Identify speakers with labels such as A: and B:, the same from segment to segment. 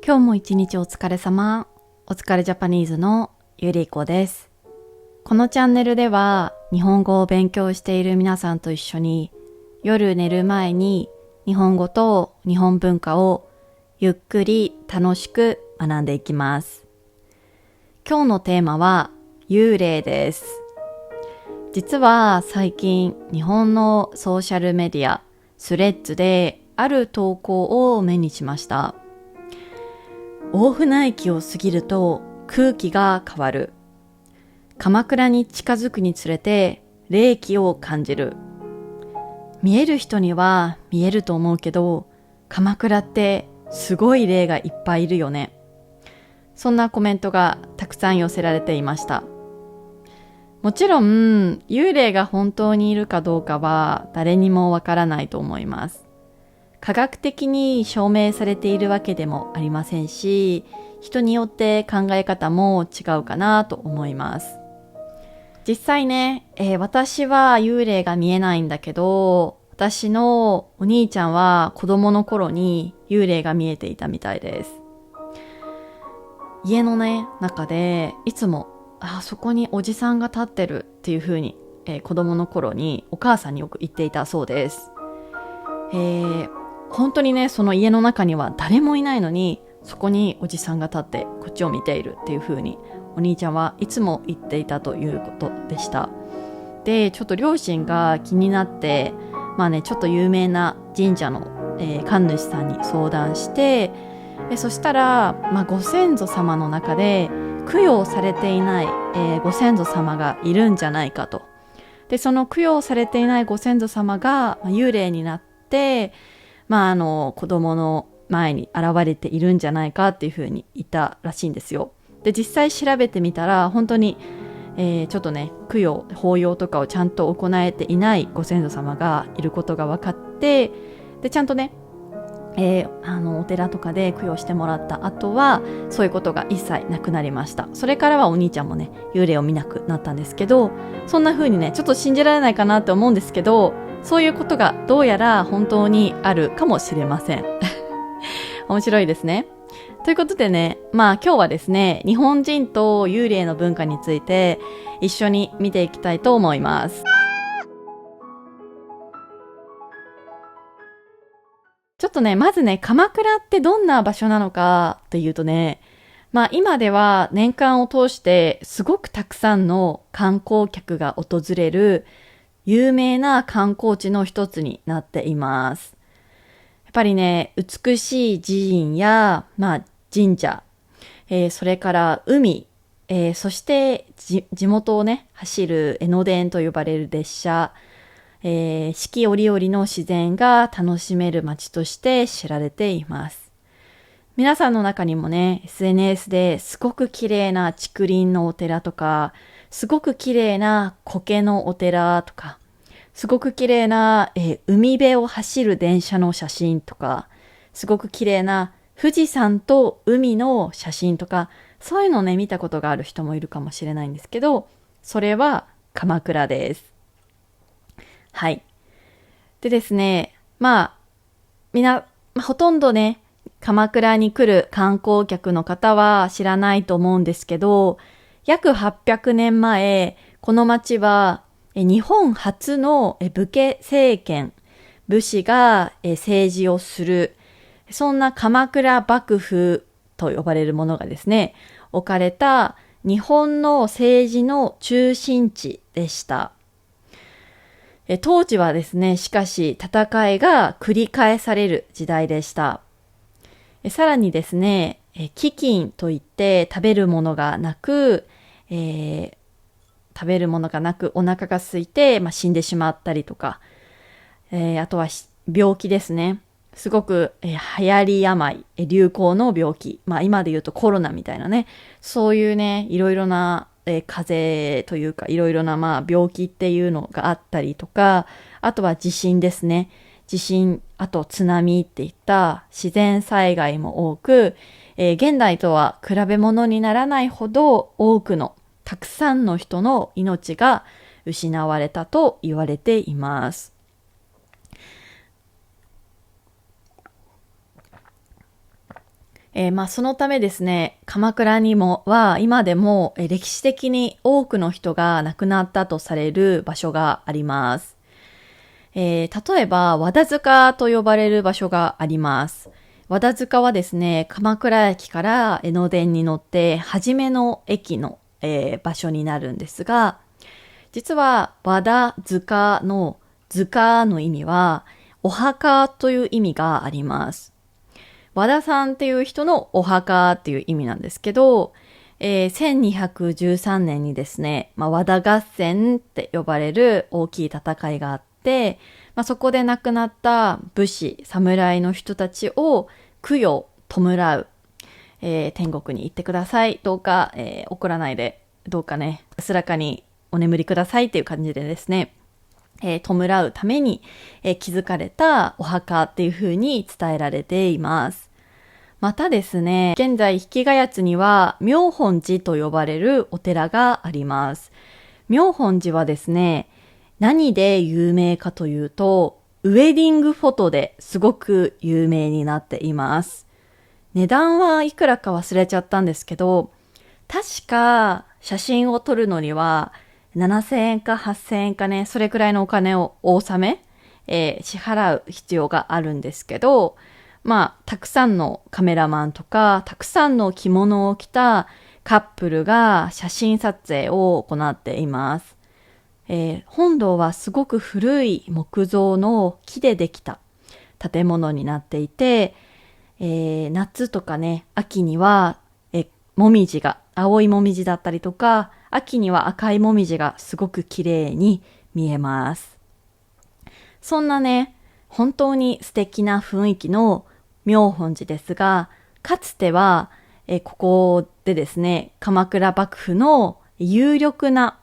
A: 今日も一日お疲れ様。お疲れジャパニーズのゆりこです。このチャンネルでは日本語を勉強している皆さんと一緒に夜寝る前に日本語と日本文化をゆっくり楽しく学んでいきます。今日のテーマは幽霊です。実は最近日本のソーシャルメディアスレッズである投稿を目にしました。大船駅を過ぎると空気が変わる。鎌倉に近づくにつれて霊気を感じる。見える人には見えると思うけど、鎌倉ってすごい霊がいっぱいいるよね。そんなコメントがたくさん寄せられていました。もちろん幽霊が本当にいるかどうかは誰にもわからないと思います。科学的に証明されているわけでもありませんし、人によって考え方も違うかなと思います。実際ね、私は幽霊が見えないんだけど、私のお兄ちゃんは子供の頃に幽霊が見えていたみたいです。家のね、中でいつも、そこにおじさんが立ってるっていう風に、子供の頃にお母さんによく言っていたそうです。本当にね、その家の中には誰もいないのに、そこにおじさんが立ってこっちを見ているっていう風にお兄ちゃんはいつも言っていたということでした。で、ちょっと両親が気になって、ちょっと有名な神社の、神主さんに相談して、そしたら、ご先祖様の中で供養されていない、ご先祖様がいるんじゃないかと。で、その供養されていないご先祖様が幽霊になって、子供の前に現れているんじゃないかっていうふうに言ったらしいんですよ。で、実際調べてみたら本当に、ちょっとね、供養法要とかをちゃんと行えていないご先祖様がいることが分かって、でちゃんとね、お寺とかで供養してもらった後はそういうことが一切なくなりました。それからはお兄ちゃんもね、幽霊を見なくなったんですけど、そんな風にね、ちょっと信じられないかなって思うんですけど、そういうことがどうやら本当にあるかもしれません。面白いですね。ということでね、今日はですね、日本人と幽霊の文化について一緒に見ていきたいと思います。ちょっとね、まずね、鎌倉ってどんな場所なのかっていうとね、今では年間を通してすごくたくさんの観光客が訪れる有名な観光地の一つになっています。やっぱりね、美しい寺院や、神社、それから海、そして地元をね、走る江ノ電と呼ばれる列車、四季折々の自然が楽しめる街として知られています。皆さんの中にもね、SNS ですごく綺麗な竹林のお寺とか、すごく綺麗な苔のお寺とか、すごく綺麗な、海辺を走る電車の写真とか、すごく綺麗な富士山と海の写真とか、そういうのをね、見たことがある人もいるかもしれないんですけど、それは鎌倉です。はい。でですね、ほとんどね、鎌倉に来る観光客の方は知らないと思うんですけど、約800年前、この町は日本初の武家政権、武士が政治をする、そんな鎌倉幕府と呼ばれるものがですね、置かれた日本の政治の中心地でした。当時はですね、しかし戦いが繰り返される時代でした。さらにですね、飢饉といって食べるものがなくお腹が空いて、死んでしまったりとか、あとは病気ですね。すごく、流行り病、流行の病気、今で言うとコロナみたいなね、そういうね、いろいろな、風邪というかいろいろな病気っていうのがあったりとか、あとは地震ですね。地震、あと津波っていった自然災害も多く、現代とは比べ物にならないほど多くのたくさんの人の命が失われたと言われています。そのためですね、鎌倉にもは今でも歴史的に多くの人が亡くなったとされる場所があります。例えば和田塚と呼ばれる場所があります。和田塚はですね、鎌倉駅から江ノ電に乗って初めの駅の、場所になるんですが、実は和田塚の塚の意味はお墓という意味があります。和田さんっていう人のお墓っていう意味なんですけど、1213年にですね、和田合戦って呼ばれる大きい戦いがあって、そこで亡くなった武士、侍の人たちを供養、弔う、天国に行ってください。どうか、怒らないで、どうかね、安らかにお眠りくださいっていう感じでですね、弔うために、築かれたお墓っていう風に伝えられています。またですね、現在引谷津には妙本寺と呼ばれるお寺があります。妙本寺はですね、何で有名かというと、ウェディングフォトですごく有名になっています。値段はいくらか忘れちゃったんですけど、確か写真を撮るのには7000円か8000円かね、それくらいのお金をお納め、支払う必要があるんですけど、たくさんのカメラマンとか、たくさんの着物を着たカップルが写真撮影を行っています。本堂はすごく古い木造の木でできた建物になっていて、夏とかね、秋には、もみじが、青いもみじだったりとか、秋には赤いもみじがすごく綺麗に見えます。そんなね、本当に素敵な雰囲気の妙本寺ですが、かつては、ここでですね、鎌倉幕府の有力な、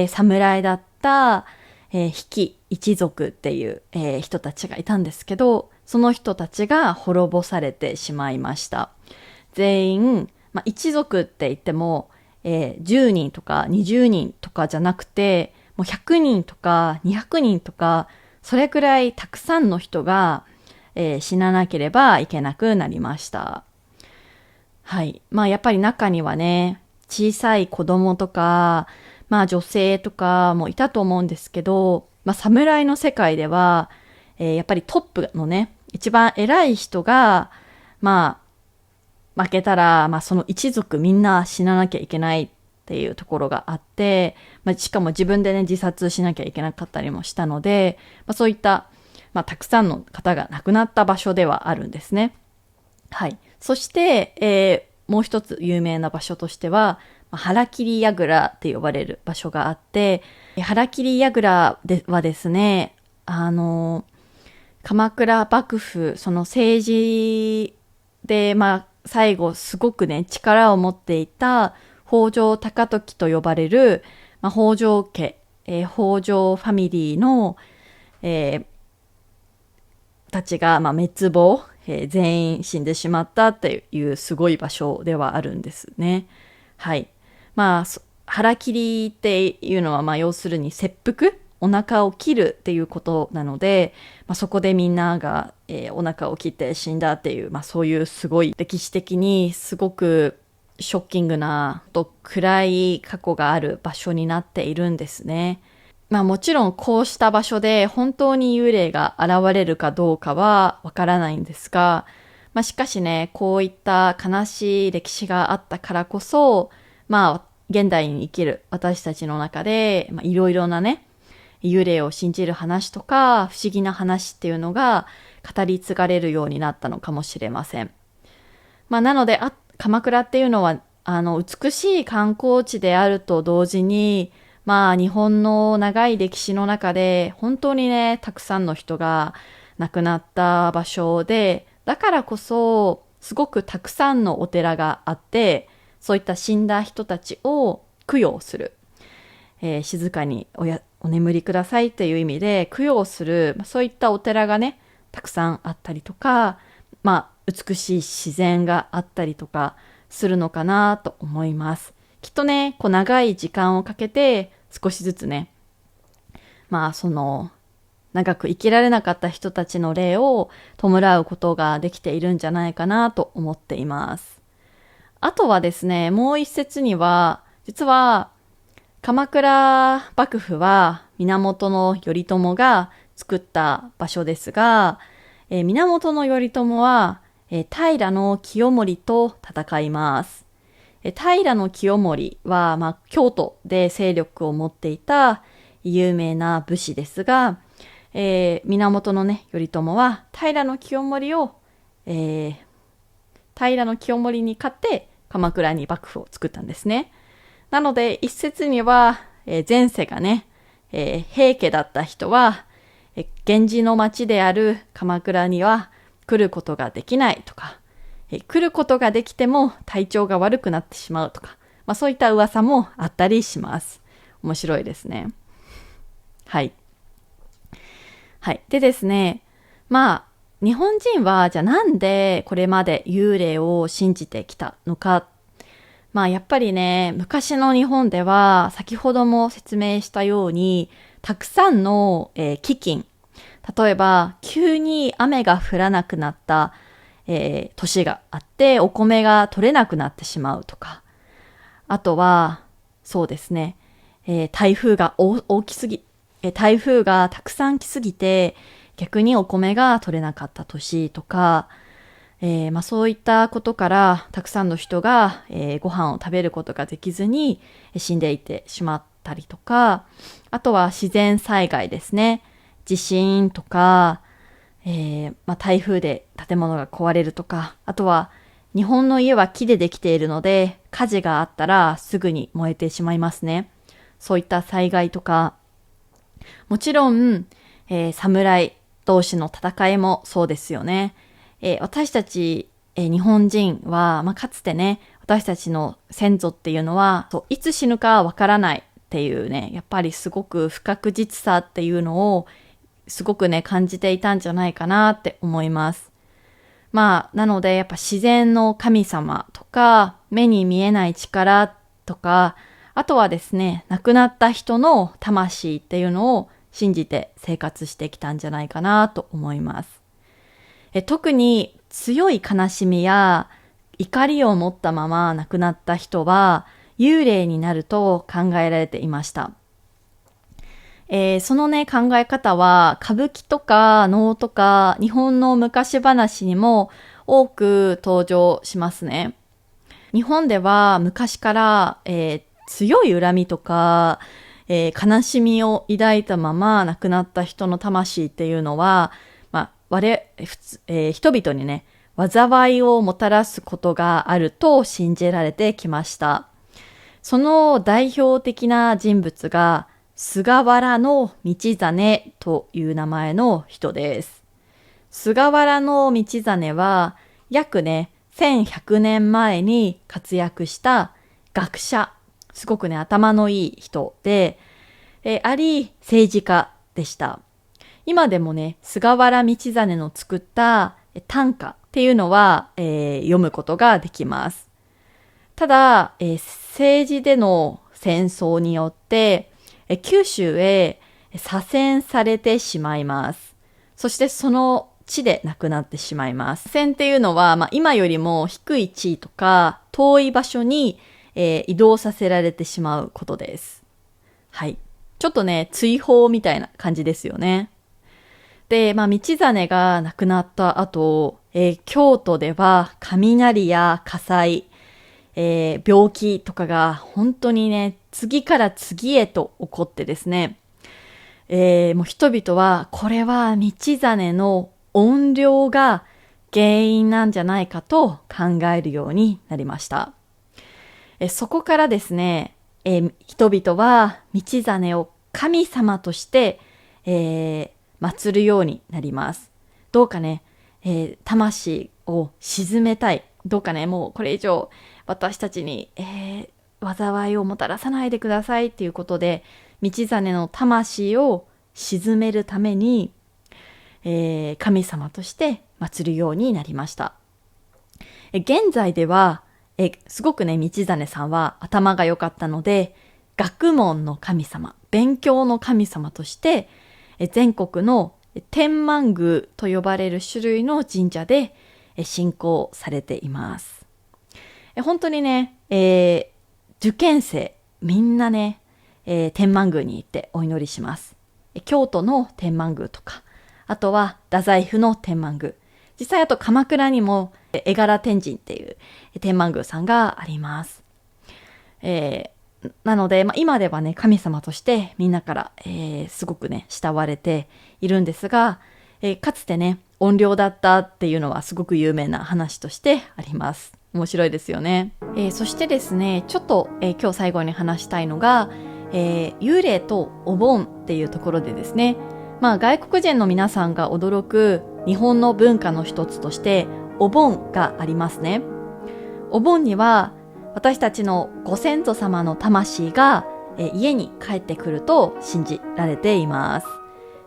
A: 侍だった、比企一族っていう、人たちがいたんですけど、その人たちが滅ぼされてしまいました。全員、一族って言っても、10人とか20人とかじゃなくて、もう100人とか200人とか、それくらいたくさんの人が、死ななければいけなくなりました。はい。やっぱり中にはね、小さい子供とか、女性とかもいたと思うんですけど、侍の世界では、やっぱりトップのね、一番偉い人が、負けたら、その一族みんな死ななきゃいけないっていうところがあって、しかも自分でね、自殺しなきゃいけなかったりもしたので、そういった、たくさんの方が亡くなった場所ではあるんですね。はい。そして、もう一つ有名な場所としては、腹切り櫓って呼ばれる場所があって、腹切り櫓はですね、鎌倉幕府、その政治で、最後すごくね、力を持っていた北条高時と呼ばれる、北条家、北条ファミリーの、たちが、滅亡、全員死んでしまったっていうすごい場所ではあるんですね。はい。腹切りっていうのは、要するに切腹、お腹を切るっていうことなので、そこでみんなが、お腹を切って死んだっていう、そういうすごい歴史的にすごくショッキングなと暗い過去がある場所になっているんですね。もちろんこうした場所で本当に幽霊が現れるかどうかはわからないんですが、しかしね、こういった悲しい歴史があったからこそ、現代に生きる私たちの中で、いろいろなね、幽霊を信じる話とか不思議な話っていうのが語り継がれるようになったのかもしれません。なので、鎌倉っていうのは、美しい観光地であると同時に、日本の長い歴史の中で、本当にね、たくさんの人が亡くなった場所で、だからこそ、すごくたくさんのお寺があって、そういった死んだ人たちを供養する。静かにお眠りくださいっていう意味で供養する、そういったお寺がね、たくさんあったりとか、美しい自然があったりとかするのかなと思います。きっとね、長い時間をかけて少しずつね、その長く生きられなかった人たちの霊を弔うことができているんじゃないかなと思っています。あとはですね、もう一説には、実は鎌倉幕府は源頼朝が作った場所ですが、源頼朝は、平清盛と戦います。平清盛は、京都で勢力を持っていた有名な武士ですが、源頼朝は平清盛を、平清盛に勝って鎌倉に幕府を作ったんですね。なので一説には、前世がね、平家だった人は、源氏の町である鎌倉には来ることができないとか、来ることができても体調が悪くなってしまうとか、そういった噂もあったりします。面白いですね。はい。はい。でですね、日本人はじゃあなんでこれまで幽霊を信じてきたのか。やっぱりね、昔の日本では先ほども説明したように、たくさんの、飢饉、例えば急に雨が降らなくなった、年があってお米が取れなくなってしまうとか、あとはそうですね、台風が台風がたくさん来すぎて逆にお米が取れなかった年とか、そういったことからたくさんの人が、ご飯を食べることができずに死んでいってしまったりとか、あとは自然災害ですね。地震とか、台風で建物が壊れるとか、あとは日本の家は木でできているので火事があったらすぐに燃えてしまいますね。そういった災害とか、もちろん、侍同士の戦いもそうですよね。私たち、日本人は、かつてね、私たちの先祖っていうのは、いつ死ぬかわからないっていうね、やっぱりすごく不確実さっていうのをすごくね、感じていたんじゃないかなって思います。なのでやっぱ自然の神様とか、目に見えない力とか、あとはですね、亡くなった人の魂っていうのを信じて生活してきたんじゃないかなと思います。特に強い悲しみや怒りを持ったまま亡くなった人は幽霊になると考えられていました。そのね、考え方は歌舞伎とか能とか日本の昔話にも多く登場しますね。日本では昔から、強い恨みとか、悲しみを抱いたまま亡くなった人の魂っていうのは、人々にね、災いをもたらすことがあると信じられてきました。その代表的な人物が菅原道真という名前の人です。菅原道真は約ね、1100年前に活躍した学者、すごくね、頭のいい人で、あり政治家でした。今でもね、菅原道真の作った短歌っていうのは、読むことができます。ただ、政治での戦争によって、九州へ左遷されてしまいます。そしてその地で亡くなってしまいます。左遷っていうのは、今よりも低い地位とか遠い場所に、移動させられてしまうことです。はい。ちょっとね、追放みたいな感じですよね。で、道真が亡くなった後、京都では雷や火災、病気とかが本当にね、次から次へと起こってですね、もう人々はこれは道真の怨霊が原因なんじゃないかと考えるようになりました。そこからですね、人々は道真を神様として、祀るようになります。どうかね、魂を鎮めたい。どうかね、もうこれ以上私たちに、災いをもたらさないでくださいっていうことで、道真の魂を鎮めるために、神様として祀るようになりました。現在では、すごくね、道真さんは頭が良かったので、学問の神様、勉強の神様として、全国の天満宮と呼ばれる種類の神社で信仰されています。本当にね、受験生みんなね、天満宮に行ってお祈りします。京都の天満宮とか、あとは太宰府の天満宮、実際あと鎌倉にも江原天神っていう天満宮さんがあります。なので、今ではね、神様としてみんなから、すごくね、慕われているんですが、かつてね、怨霊だったっていうのはすごく有名な話としてあります。面白いですよね。そしてですね、ちょっと、今日最後に話したいのが、幽霊とお盆っていうところでですね、外国人の皆さんが驚く日本の文化の一つとしてお盆がありますね。お盆には私たちのご先祖様の魂が家に帰ってくると信じられています。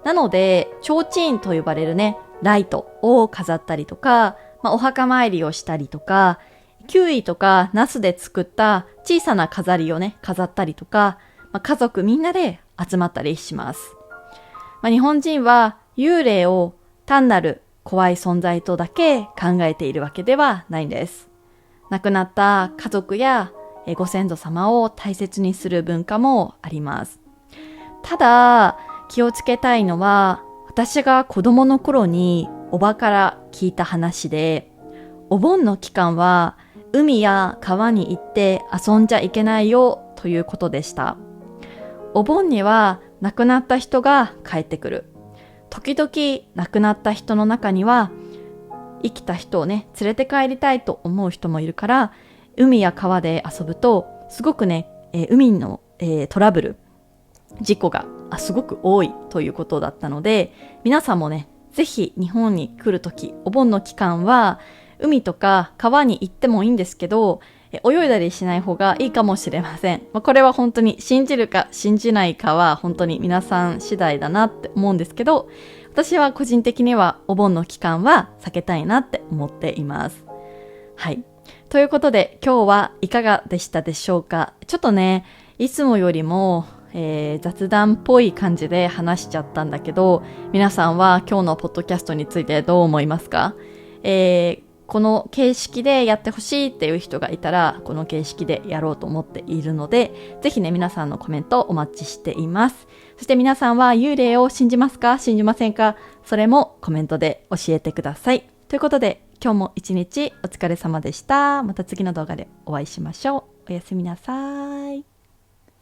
A: なので、提灯と呼ばれるね、ライトを飾ったりとか、お墓参りをしたりとか、キウイとかナスで作った小さな飾りをね、飾ったりとか、家族みんなで集まったりします。日本人は幽霊を単なる怖い存在とだけ考えているわけではないんです。亡くなった家族やご先祖様を大切にする文化もあります。ただ、気をつけたいのは、私が子供の頃におばから聞いた話で、お盆の期間は海や川に行って遊んじゃいけないよということでした。お盆には亡くなった人が帰ってくる。時々亡くなった人の中には生きた人をね、連れて帰りたいと思う人もいるから、海や川で遊ぶとすごくね、海の、トラブル、事故がすごく多いということだったので、皆さんもね、ぜひ日本に来るとき、お盆の期間は海とか川に行ってもいいんですけど、泳いだりしない方がいいかもしれません。これは本当に信じるか信じないかは本当に皆さん次第だなって思うんですけど、私は個人的にはお盆の期間は避けたいなって思っています。はい。ということで今日はいかがでしたでしょうか。ちょっとね、いつもよりも、雑談っぽい感じで話しちゃったんだけど、皆さんは今日のポッドキャストについてどう思いますか？この形式でやってほしいっていう人がいたら、この形式でやろうと思っているので、ぜひね、皆さんのコメントお待ちしています。そして皆さんは幽霊を信じますか？信じませんか？それもコメントで教えてください。ということで、今日も一日お疲れ様でした。また次の動画でお会いしましょう。おやすみなさい。